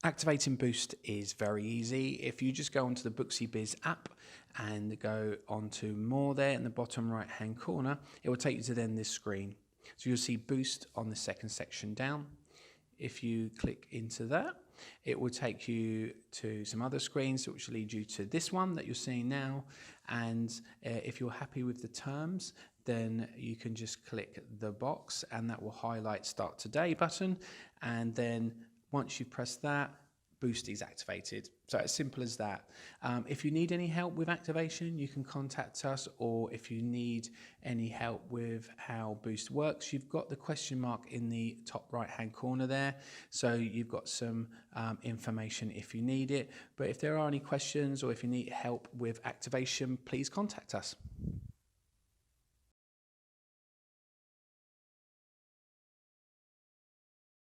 Activating Boost is very easy. If you just go onto the Booksy Biz app and go onto more there in the bottom right hand corner, it will take you to then this screen. So you'll see Boost on the second section down. If you click into that, it will take you to some other screens which will lead you to this one that you're seeing now. And if you're happy with the terms, then you can just click the box and that will highlight Start Today button. And then once you press that, Boost is activated. So as simple as that. If you need any help with activation, you can contact us, or if you need any help with how Boost works, you've got the question mark in the top right hand corner there. So you've got some information if you need it. But if there are any questions or if you need help with activation, please contact us.